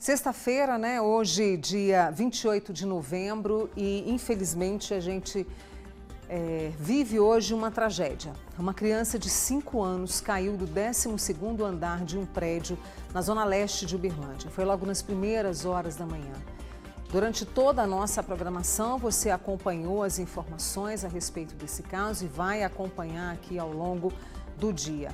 Sexta-feira, né? Hoje, dia 28 de novembro, e infelizmente a gente vive hoje uma tragédia. Uma criança de 5 anos caiu do 12º andar de um prédio na zona leste de Uberlândia. Foi logo nas primeiras horas da manhã. Durante toda a nossa programação, você acompanhou as informações a respeito desse caso e vai acompanhar aqui ao longo do dia.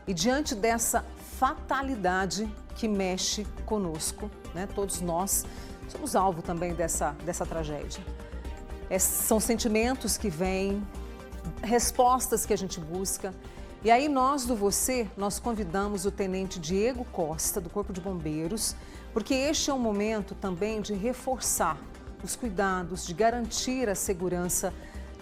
E diante dessa fatalidade que mexe conosco, né? Todos nós somos alvo também dessa tragédia. São sentimentos que vêm, respostas que a gente busca. E aí nós do Você, nós convidamos o Tenente Diego Costa, do Corpo de Bombeiros, porque este é um momento também de reforçar os cuidados, de garantir a segurança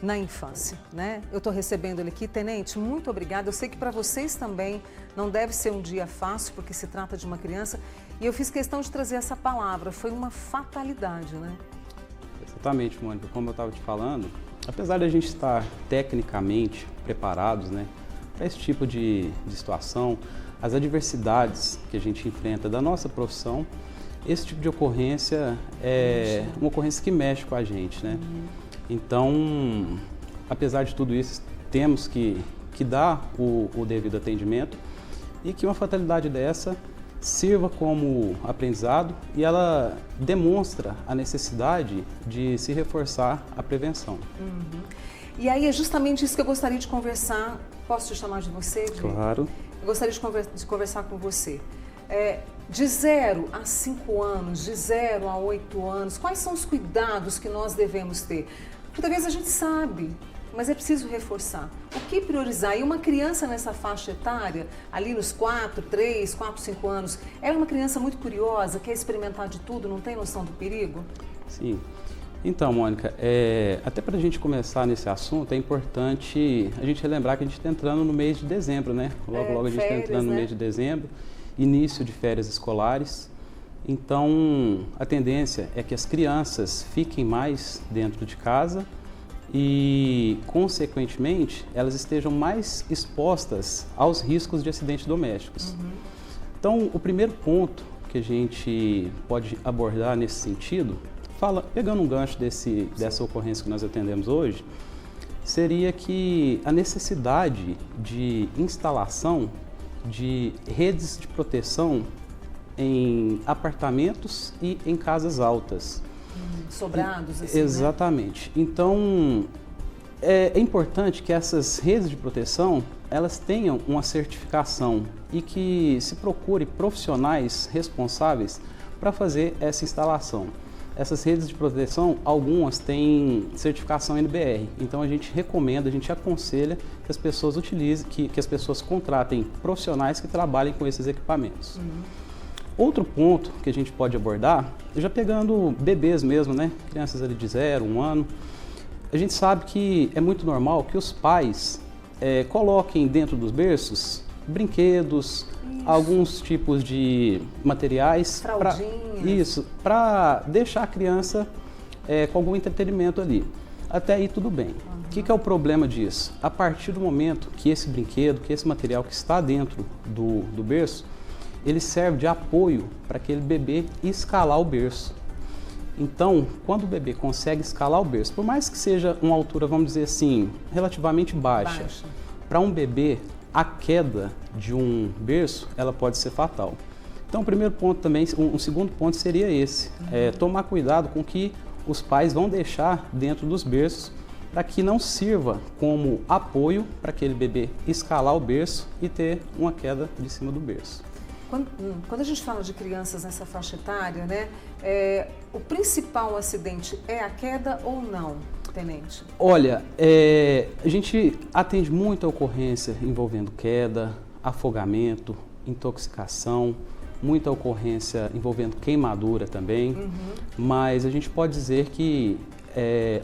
na infância, né? Eu estou recebendo ele aqui. Tenente, muito obrigada. Eu sei que para vocês também não deve ser um dia fácil, porque se trata de uma criança. E eu fiz questão de trazer essa palavra, foi uma fatalidade, né? Exatamente, Mônica. Como eu estava te falando, apesar de a gente estar tecnicamente preparados, né, para esse tipo de situação, as adversidades que a gente enfrenta da nossa profissão, esse tipo de ocorrência é uma ocorrência que mexe com a gente, né? Então, apesar de tudo isso, temos que dar o devido atendimento e que uma fatalidade dessa sirva como aprendizado e ela demonstra a necessidade de se reforçar a prevenção. E aí é justamente isso que eu gostaria de conversar. Posso te chamar de você, Diego? Claro. Eu gostaria de conversar com você. De 0 a 5 anos, de 0 a 8 anos, quais são os cuidados que nós devemos ter? Porque talvez a gente sabe, mas é preciso reforçar. O que priorizar? E uma criança nessa faixa etária, ali nos 3, 4, 5 anos, ela é uma criança muito curiosa, quer experimentar de tudo, não tem noção do perigo? Sim. Então, Mônica, até para a gente começar nesse assunto, é importante a gente relembrar que a gente está entrando no mês de dezembro, né? Logo a gente está entrando no mês de dezembro, início de férias escolares. Então, a tendência é que as crianças fiquem mais dentro de casa e, consequentemente, elas estejam mais expostas aos riscos de acidentes domésticos. Então, o primeiro ponto que a gente pode abordar nesse sentido, pegando um gancho dessa ocorrência que nós atendemos hoje, seria que a necessidade de instalação de redes de proteção em apartamentos e em casas altas. Sobrados, assim, exatamente. Né? Então, é importante que essas redes de proteção, elas tenham uma certificação e que se procure profissionais responsáveis para fazer essa instalação. Essas redes de proteção, algumas têm certificação NBR, então a gente recomenda, a gente aconselha que as pessoas utilizem, que as pessoas contratem profissionais que trabalhem com esses equipamentos. Outro ponto que a gente pode abordar, já pegando bebês mesmo, né? Crianças ali de 0, 1 ano, a gente sabe que é muito normal que os pais coloquem dentro dos berços brinquedos, alguns tipos de materiais para deixar a criança com algum entretenimento ali. Até aí tudo bem. O que é o problema disso? A partir do momento que esse brinquedo, que esse material que está dentro do berço, ele serve de apoio para aquele bebê escalar o berço. Então, quando o bebê consegue escalar o berço, por mais que seja uma altura, vamos dizer assim, relativamente baixa, para um bebê, a queda de um berço, ela pode ser fatal. Então, o primeiro ponto também, um segundo ponto seria esse, tomar cuidado com o que os pais vão deixar dentro dos berços, para que não sirva como apoio para aquele bebê escalar o berço e ter uma queda de cima do berço. Quando a gente fala de crianças nessa faixa etária, né, o principal acidente é a queda ou não, Tenente? Olha, a gente atende muita ocorrência envolvendo queda, afogamento, intoxicação, muita ocorrência envolvendo queimadura também, mas a gente pode dizer que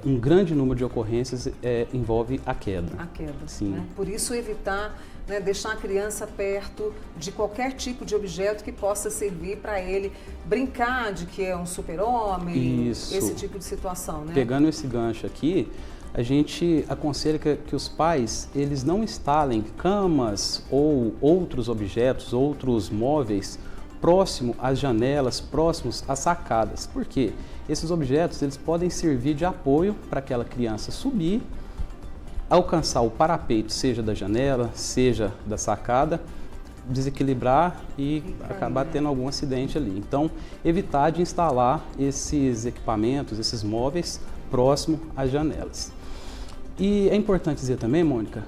um grande número de ocorrências envolve a queda. A queda, sim. Né? Por isso evitar, né, deixar a criança perto de qualquer tipo de objeto que possa servir para ele brincar de que é um super-homem, esse tipo de situação, né? Pegando esse gancho aqui, a gente aconselha que os pais eles não instalem camas ou outros objetos, outros móveis próximo às janelas, próximos às sacadas. Por quê? Esses objetos eles podem servir de apoio para aquela criança subir, alcançar o parapeito, seja da janela, seja da sacada, desequilibrar e acabar tendo algum acidente ali. Então, evitar de instalar esses equipamentos, esses móveis próximo às janelas. E é importante dizer também, Mônica,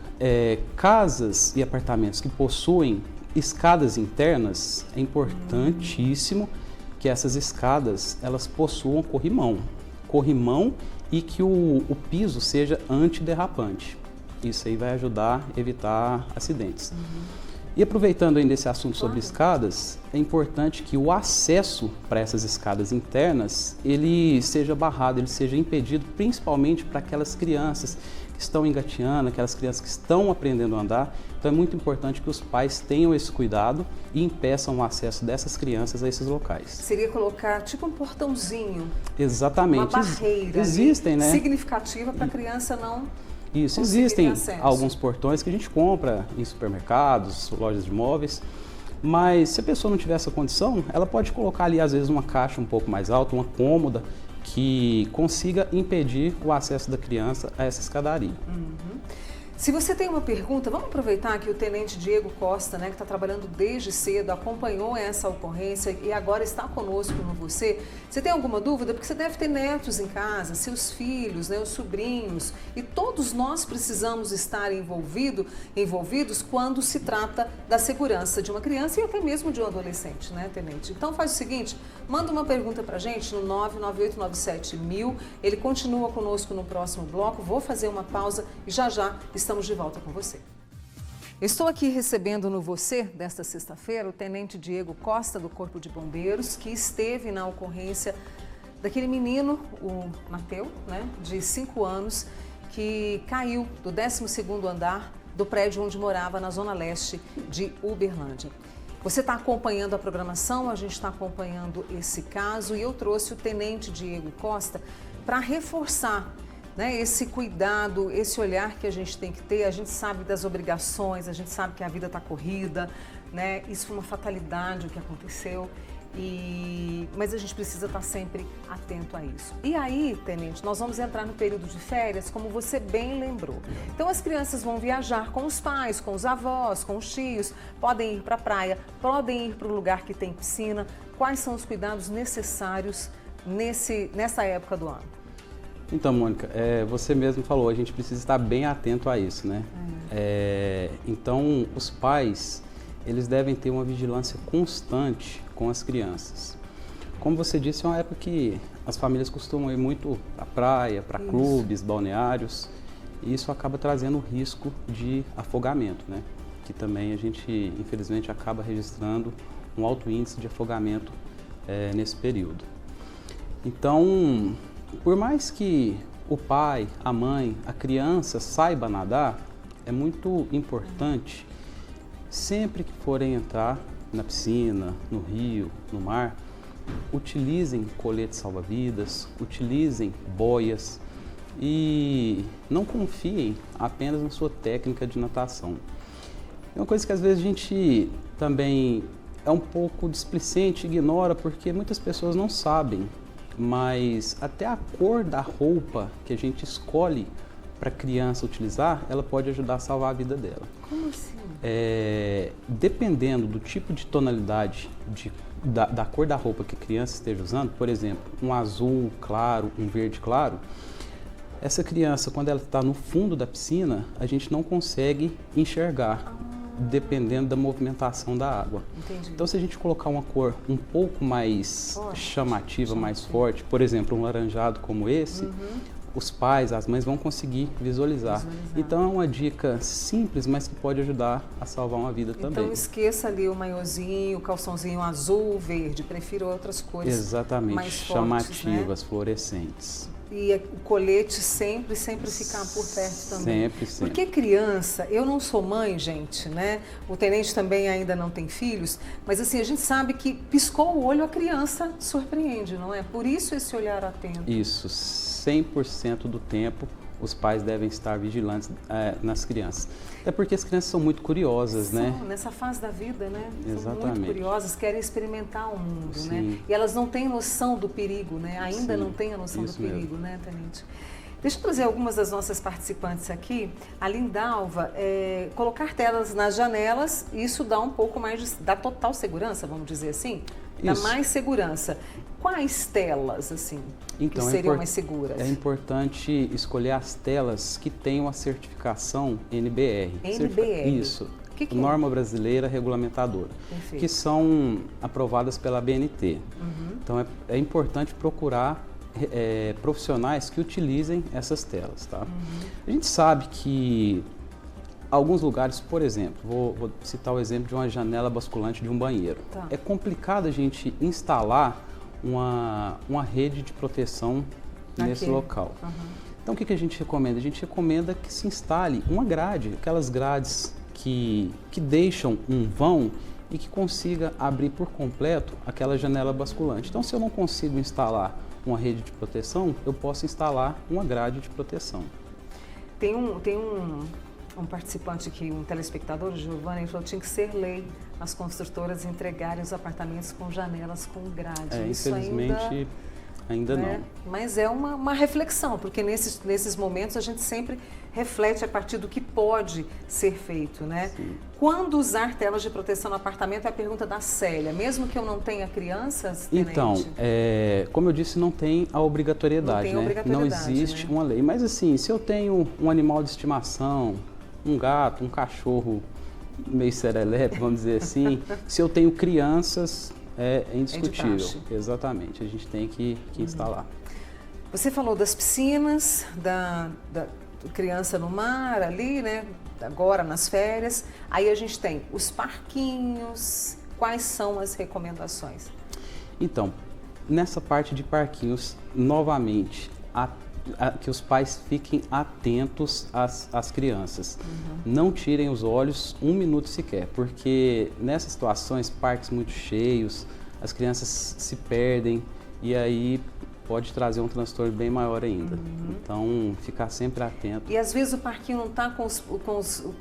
casas e apartamentos que possuem escadas internas, é importantíssimo que essas escadas elas possuam corrimão e que o piso seja antiderrapante. Isso aí vai ajudar a evitar acidentes. E aproveitando ainda esse assunto sobre escadas, é importante que o acesso para essas escadas internas, ele seja barrado, ele seja impedido, principalmente para aquelas crianças que estão engateando, aquelas crianças que estão aprendendo a andar. Então é muito importante que os pais tenham esse cuidado e impeçam o acesso dessas crianças a esses locais. Seria colocar tipo um portãozinho. Exatamente. Uma barreira existem, né? Significativa para a criança não... Isso, existem alguns portões que a gente compra em supermercados, lojas de móveis, mas se a pessoa não tiver essa condição, ela pode colocar ali às vezes uma caixa um pouco mais alta, uma cômoda, que consiga impedir o acesso da criança a essa escadaria. Se você tem uma pergunta, vamos aproveitar que o Tenente Diego Costa, né, que está trabalhando desde cedo, acompanhou essa ocorrência e agora está conosco no Você. Você tem alguma dúvida? Porque você deve ter netos em casa, seus filhos, né, os sobrinhos, e todos nós precisamos estar envolvidos quando se trata da segurança de uma criança e até mesmo de um adolescente, né, Tenente? Então faz o seguinte, manda uma pergunta para a gente no 998971000, ele continua conosco no próximo bloco, vou fazer uma pausa e já estamos de volta com você. Estou aqui recebendo no Você, desta sexta-feira, o Tenente Diego Costa, do Corpo de Bombeiros, que esteve na ocorrência daquele menino, o Mateu, né, de 5 anos, que caiu do 12º andar do prédio onde morava na Zona Leste de Uberlândia. Você está acompanhando a programação, a gente está acompanhando esse caso e eu trouxe o Tenente Diego Costa para reforçar, né, esse cuidado, esse olhar que a gente tem que ter. A gente sabe das obrigações, a gente sabe que a vida está corrida, né? Isso foi uma fatalidade o que aconteceu, mas a gente precisa estar sempre atento a isso. E aí, Tenente, nós vamos entrar no período de férias, como você bem lembrou. Então as crianças vão viajar com os pais, com os avós, com os tios, podem ir para a praia, podem ir para o lugar que tem piscina. Quais são os cuidados necessários nessa época do ano? Então, Mônica, você mesmo falou, a gente precisa estar bem atento a isso, né? Então, os pais, eles devem ter uma vigilância constante com as crianças. Como você disse, é uma época que as famílias costumam ir muito à praia, para clubes, balneários, e isso acaba trazendo risco de afogamento, né? Que também a gente, infelizmente, acaba registrando um alto índice de afogamento nesse período. Então, por mais que o pai, a mãe, a criança saiba nadar, é muito importante, sempre que forem entrar na piscina, no rio, no mar, utilizem coletes salva-vidas, utilizem boias e não confiem apenas na sua técnica de natação. É uma coisa que às vezes a gente também é um pouco displicente, ignora, porque muitas pessoas não sabem. Mas até a cor da roupa que a gente escolhe para a criança utilizar, ela pode ajudar a salvar a vida dela. Como assim? Dependendo do tipo de tonalidade da cor da roupa que a criança esteja usando, por exemplo, um azul claro, um verde claro, essa criança, quando ela está no fundo da piscina, a gente não consegue enxergar, dependendo da movimentação da água. Entendi. Então, se a gente colocar uma cor um pouco mais chamativa, mais forte, por exemplo, um laranjado como esse, os pais, as mães vão conseguir visualizar. Então, é uma dica simples, mas que pode ajudar a salvar uma vida também. Então, esqueça ali o maiozinho, o calçãozinho azul, verde, prefiro outras cores. Exatamente, mais chamativas, né? Fluorescentes. E o colete sempre ficar por perto também. Sempre. Porque criança, eu não sou mãe, gente, né? O Tenente também ainda não tem filhos, mas assim, a gente sabe que piscou o olho, a criança surpreende, não é? Por isso esse olhar atento. Isso, 100% do tempo os pais devem estar vigilantes nas crianças. Até porque as crianças são muito curiosas, né? Nessa fase da vida, né? Exatamente. São muito curiosas, querem experimentar o mundo, Sim. né? E elas não têm noção do perigo, né? Ainda Sim, não têm a noção do perigo, mesmo. Né, Tenente? Deixa eu trazer algumas das nossas participantes aqui. A Lindalva, colocar telas nas janelas, isso dá um pouco mais, dá total segurança, vamos dizer assim? Dá mais segurança. Quais telas, assim, então, que seriam mais seguras? É importante escolher as telas que tenham a certificação NBR. NBR? Isso. Que é? Norma Brasileira Regulamentadora. Perfeito. Que são aprovadas pela BNT. Então, é importante procurar profissionais que utilizem essas telas, tá? A gente sabe que alguns lugares, por exemplo, vou citar o exemplo de uma janela basculante de um banheiro. Tá. É complicado a gente instalar uma rede de proteção nesse local. Então, o que a gente recomenda? A gente recomenda que se instale uma grade, aquelas grades que deixam um vão e que consiga abrir por completo aquela janela basculante. Então, se eu não consigo instalar uma rede de proteção, eu posso instalar uma grade de proteção. Tem um participante aqui, um telespectador, o Giovanni, ele falou que tinha que ser lei as construtoras entregarem os apartamentos com janelas com grade. Isso infelizmente, ainda não. Mas é uma reflexão, porque nesses momentos a gente sempre reflete a partir do que pode ser feito, né? Sim. Quando usar telas de proteção no apartamento é a pergunta da Célia, mesmo que eu não tenha crianças, Tenente? Então, como eu disse, não tem a obrigatoriedade, não existe uma lei. Mas assim, se eu tenho um animal de estimação, um gato, um cachorro meio serelepe, vamos dizer assim, se eu tenho crianças, é indiscutível. Exatamente, a gente tem que instalar. Você falou das piscinas, da criança no mar ali, né? Agora nas férias. Aí a gente tem os parquinhos. Quais são as recomendações? Então, nessa parte de parquinhos, novamente, que os pais fiquem atentos às crianças. Não tirem os olhos um minuto sequer, porque nessas situações, parques muito cheios, as crianças se perdem e aí pode trazer um transtorno bem maior ainda. Então, ficar sempre atento. E às vezes o parquinho não está com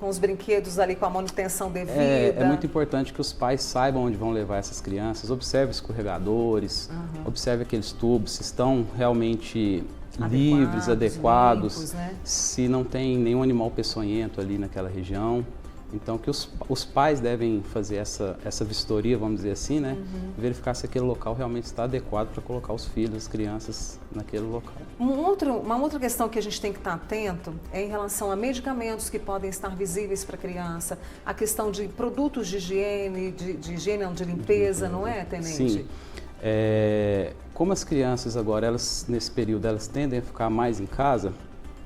os brinquedos ali, com a manutenção devida. É muito importante que os pais saibam onde vão levar essas crianças, observe escorregadores, observe aqueles tubos, se estão realmente livres, adequados, limpos, né? Se não tem nenhum animal peçonhento ali naquela região. Então, que os pais devem fazer essa vistoria, vamos dizer assim, né? Verificar se aquele local realmente está adequado para colocar os filhos, as crianças naquele local. Uma outra questão que a gente tem que estar atento é em relação a medicamentos que podem estar visíveis para a criança, a questão de produtos de higiene, de limpeza, não é, Tenente? Sim. Como as crianças agora, elas nesse período, elas tendem a ficar mais em casa,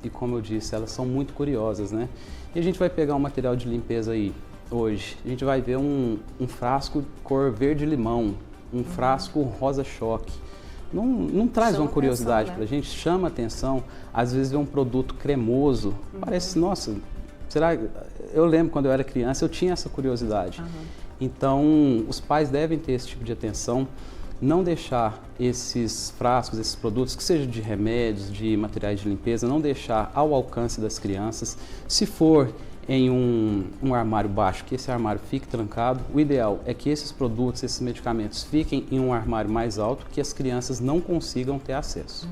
e como eu disse, elas são muito curiosas, né? E a gente vai pegar um material de limpeza aí, hoje, a gente vai ver um frasco cor verde-limão, um frasco rosa-choque. Não traz uma curiosidade para a gente, chama atenção. Às vezes vê um produto cremoso, parece, nossa, será? Eu lembro quando eu era criança, eu tinha essa curiosidade. Então, os pais devem ter esse tipo de atenção. Não deixar esses frascos, esses produtos, que sejam de remédios, de materiais de limpeza, não deixar ao alcance das crianças. Se for em um armário baixo, que esse armário fique trancado. O ideal é que esses produtos, esses medicamentos fiquem em um armário mais alto, que as crianças não consigam ter acesso.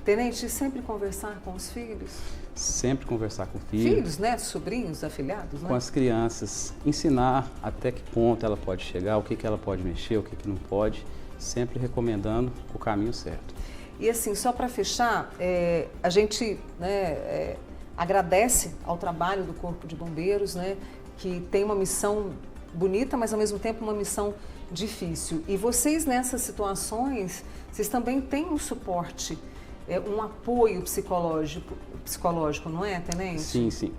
Tenente, sempre conversar com os filhos? Sempre conversar com filhos. Filhos, netos, sobrinhos, afilhados, né? Com as crianças, ensinar até que ponto ela pode chegar, o que ela pode mexer, o que não pode. Sempre recomendando o caminho certo. E assim, só para fechar, a gente agradece ao trabalho do Corpo de Bombeiros, né, que tem uma missão bonita, mas ao mesmo tempo uma missão difícil. E vocês nessas situações, vocês também têm um suporte, um apoio psicológico, não é, Tenente? Sim, sim.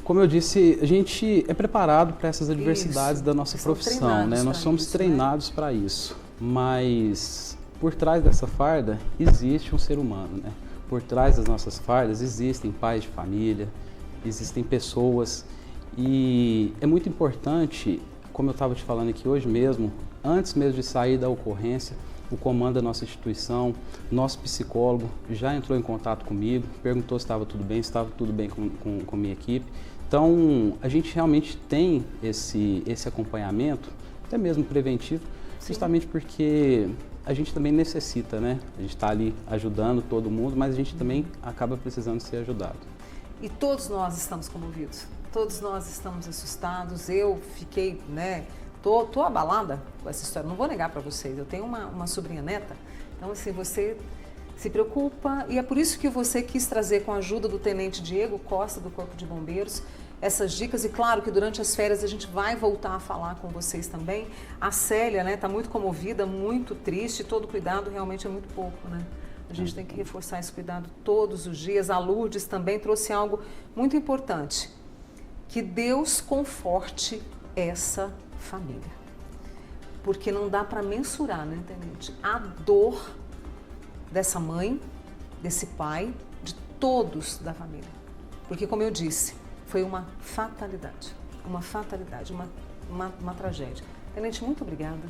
Como eu disse, a gente é preparado para essas adversidades da nossa profissão, né? Nós somos treinados para isso. Mas por trás dessa farda existe um ser humano, né? Por trás das nossas fardas existem pais de família, existem pessoas. E é muito importante, como eu estava te falando aqui hoje mesmo, antes mesmo de sair da ocorrência, o comando da nossa instituição, nosso psicólogo já entrou em contato comigo, perguntou se estava tudo bem, se estava tudo bem com a minha equipe. Então, a gente realmente tem esse acompanhamento, até mesmo preventivo, justamente porque a gente também necessita, né? A gente está ali ajudando todo mundo, mas a gente também acaba precisando ser ajudado. E todos nós estamos comovidos, todos nós estamos assustados. Eu fiquei, né? Tô abalada com essa história, não vou negar para vocês. Eu tenho uma sobrinha neta, então assim, você se preocupa e é por isso que você quis trazer, com a ajuda do Tenente Diego Costa, do Corpo de Bombeiros, essas dicas. E claro que durante as férias a gente vai voltar a falar com vocês também. A Célia, né, tá muito comovida, muito triste, todo cuidado realmente é muito pouco, né? A gente tem que reforçar esse cuidado todos os dias. A Lourdes também trouxe algo muito importante, que Deus conforte essa família, porque não dá para mensurar, né, Tenente, a dor dessa mãe, desse pai, de todos da família, porque como eu disse, foi uma fatalidade, uma tragédia. Tenente, muito obrigada,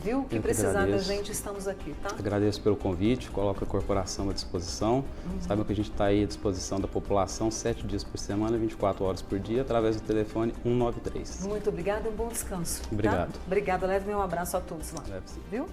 viu? Que precisar da gente, estamos aqui, tá? Agradeço pelo convite, coloco a corporação à disposição. Saibam que a gente está aí à disposição da população 7 dias por semana, 24 horas por dia, através do telefone 193. Muito obrigada e um bom descanso. Obrigado. Tá? Obrigada, leve meu abraço a todos lá. Leve sim. Viu?